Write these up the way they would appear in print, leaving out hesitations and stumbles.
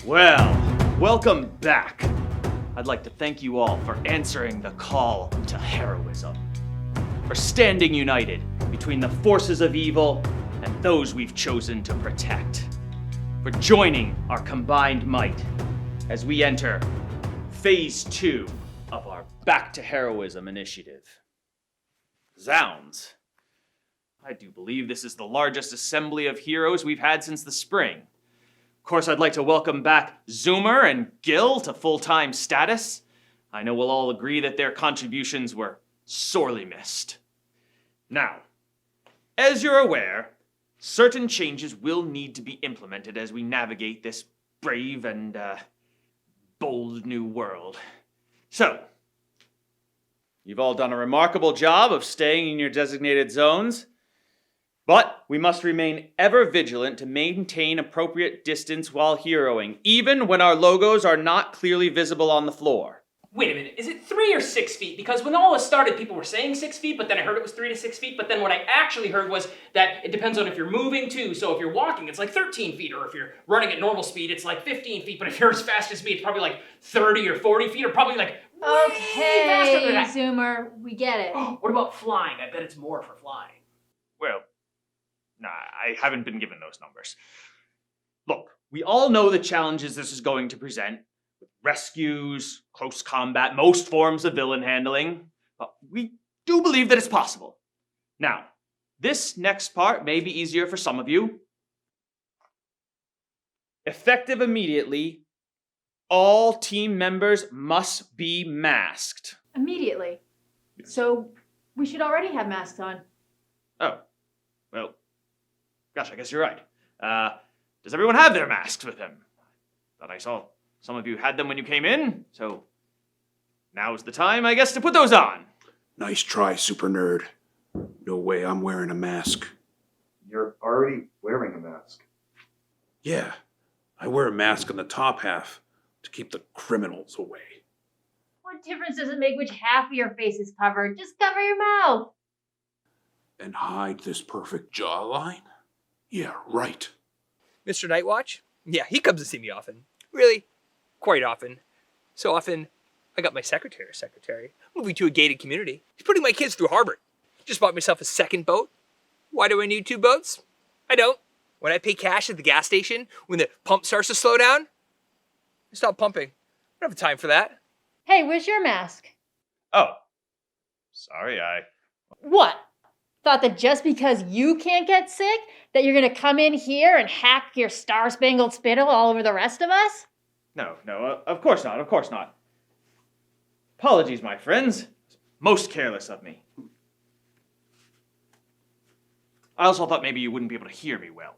Well, welcome back. I'd like to thank you all for answering the call to heroism, for standing united between the forces of evil and those we've chosen to protect, for joining our combined might as we enter Phase 2 of our Back to Heroism initiative. Zounds. I do believe this is the largest assembly of heroes we've had since the spring. Of course, I'd like to welcome back Zoomer and Gill to full-time status. I know we'll all agree that their contributions were sorely missed. Now, as you're aware, certain changes will need to be implemented as we navigate this brave and, bold new world. So, you've all done a remarkable job of staying in your designated zones. But we must remain ever vigilant to maintain appropriate distance while heroing, even when our logos are not clearly visible on the floor. Wait a minute, is it 3 or 6 feet? Because when all this started, people were saying 6 feet, but then I heard it was 3 to 6 feet, but then what I actually heard was that it depends on if you're moving too. So if you're walking, it's like 13 feet, or if you're running at normal speed, it's like 15 feet, but if you're as fast as me, it's probably like 30 or 40 feet, or probably like way faster than that. Zoomer, we get it. What about flying? I bet it's more for flying. Well, nah, I haven't been given those numbers. Look, we all know the challenges this is going to present. Rescues, close combat, most forms of villain handling. But we do believe that it's possible. Now, this next part may be easier for some of you. Effective immediately, all team members must be masked. Immediately. So we should already have masks on. Oh, well, gosh, I guess you're right. Does everyone have their masks with them? Thought I saw some of you had them when you came in, so now's the time, I guess, to put those on. Nice try, super nerd. No way I'm wearing a mask. You're already wearing a mask. Yeah, I wear a mask on the top half to keep the criminals away. What difference does it make which half of your face is covered? Just cover your mouth. And hide this perfect jawline? Yeah, right. Mr. Knightwatch? Yeah, he comes to see me often. Really, quite often. So often, I got my secretary, moving to a gated community. He's putting my kids through Harvard. Just bought myself a second boat. Why do I need 2 boats? I don't. When I pay cash at the gas station, when the pump starts to slow down, I stop pumping. I don't have time for that. Hey, where's your mask? Oh, sorry, What? Thought that just because you can't get sick, that you're gonna come in here and hack your star-spangled spittle all over the rest of us? No, of course not. Apologies, my friends. Most careless of me. I also thought maybe you wouldn't be able to hear me well.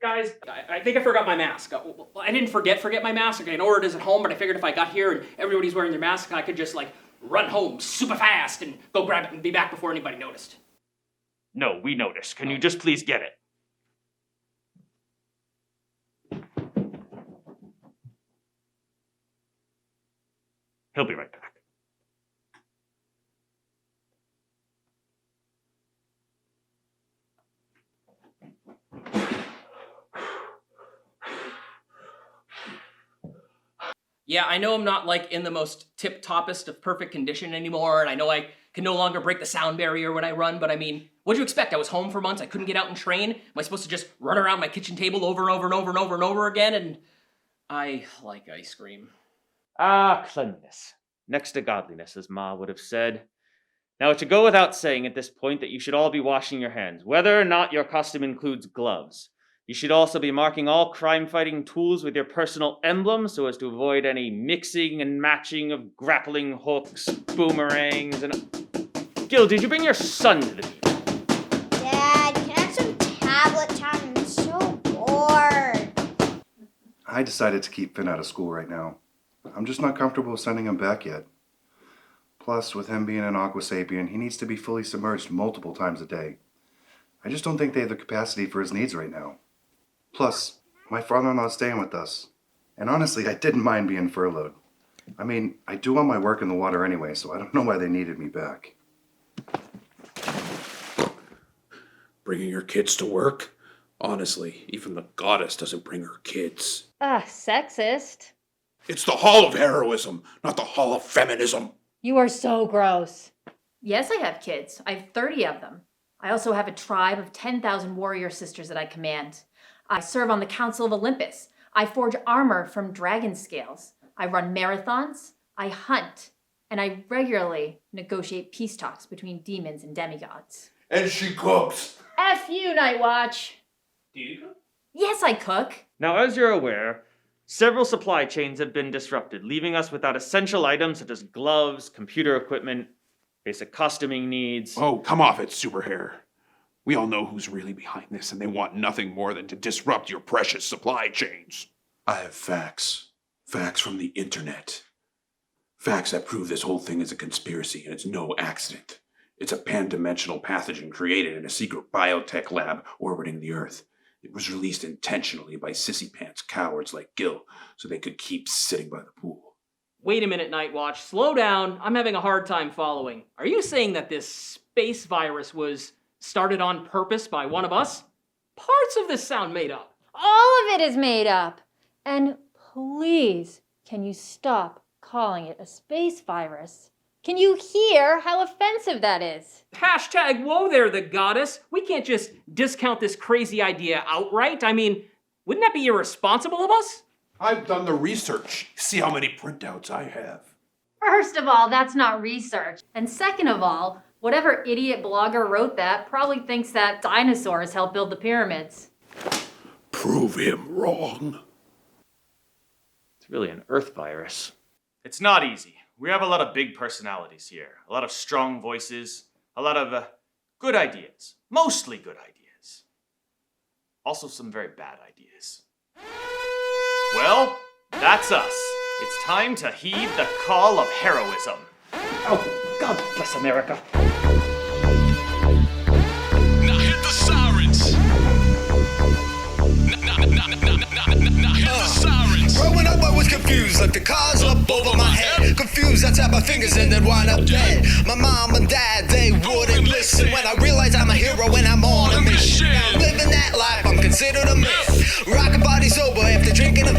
Guys, I think I forgot my mask. I didn't forget my mask. Okay, I know where it is at home, but I figured if I got here and everybody's wearing their mask, I could just, run home super fast and go grab it and be back before anybody noticed. No, we noticed. Can you just please get it? He'll be right back. Yeah, I know I'm not in the most tip-toppest of perfect condition anymore, and I know I can no longer break the sound barrier when I run, but I mean, what'd you expect? I was home for months, I couldn't get out and train. Am I supposed to just run around my kitchen table over and over and over and over and over again? And I like ice cream. Ah, cleanliness. Next to godliness, as Ma would have said. Now, it should go without saying at this point that you should all be washing your hands, whether or not your costume includes gloves. You should also be marking all crime-fighting tools with your personal emblem so as to avoid any mixing and matching of grappling hooks, boomerangs, and... Gill, did you bring your son to the meeting? Dad, can I have some tablet time? I'm so bored. I decided to keep Finn out of school right now. I'm just not comfortable sending him back yet. Plus, with him being an Aqua Sapien, he needs to be fully submerged multiple times a day. I just don't think they have the capacity for his needs right now. Plus, my father-in-law's staying with us. And honestly, I didn't mind being furloughed. I mean, I do all my work in the water anyway, so I don't know why they needed me back. Bringing your kids to work? Honestly, even the goddess doesn't bring her kids. Sexist. It's the Hall of Heroism, not the Hall of Feminism. You are so gross. Yes, I have kids. I have 30 of them. I also have a tribe of 10,000 warrior sisters that I command. I serve on the Council of Olympus. I forge armor from dragon scales. I run marathons. I hunt. And I regularly negotiate peace talks between demons and demigods. And she cooks. F you, Knightwatch. Do you cook? Yes, I cook. Now, as you're aware, several supply chains have been disrupted, leaving us without essential items such as gloves, computer equipment, basic costuming needs. Oh, come off it, Superhair. We all know who's really behind this, and they want nothing more than to disrupt your precious supply chains. I have facts. Facts from the internet. Facts that prove this whole thing is a conspiracy, and it's no accident. It's a pan-dimensional pathogen created in a secret biotech lab orbiting the Earth. It was released intentionally by sissy-pants cowards like Gill, so they could keep sitting by the pool. Wait a minute, Knightwatch. Slow down. I'm having a hard time following. Are you saying that this space virus was started on purpose by one of us? Parts of this sound made up. All of it is made up. And please, can you stop calling it a space virus? Can you hear how offensive that is? Hashtag whoa there, the goddess. We can't just discount this crazy idea outright. I mean, wouldn't that be irresponsible of us? I've done the research. See how many printouts I have. First of all, that's not research. And second of all, whatever idiot blogger wrote that probably thinks that dinosaurs helped build the pyramids. Prove him wrong. It's really an Earth virus. It's not easy. We have a lot of big personalities here, a lot of strong voices, a lot of good ideas, mostly good ideas. Also some very bad ideas. Well, that's us. It's time to heed the call of heroism. Oh, God bless America. Now hit the sirens. Now hit the sirens. Growing up, I was confused, like the cars up over my head. Confused, I tap my fingers and then wind up dead. My mom and dad, they wouldn't listen when I realized I'm a hero when I'm on a mission. Now living that life, I'm considered a myth. Rockin' body sober after drinking a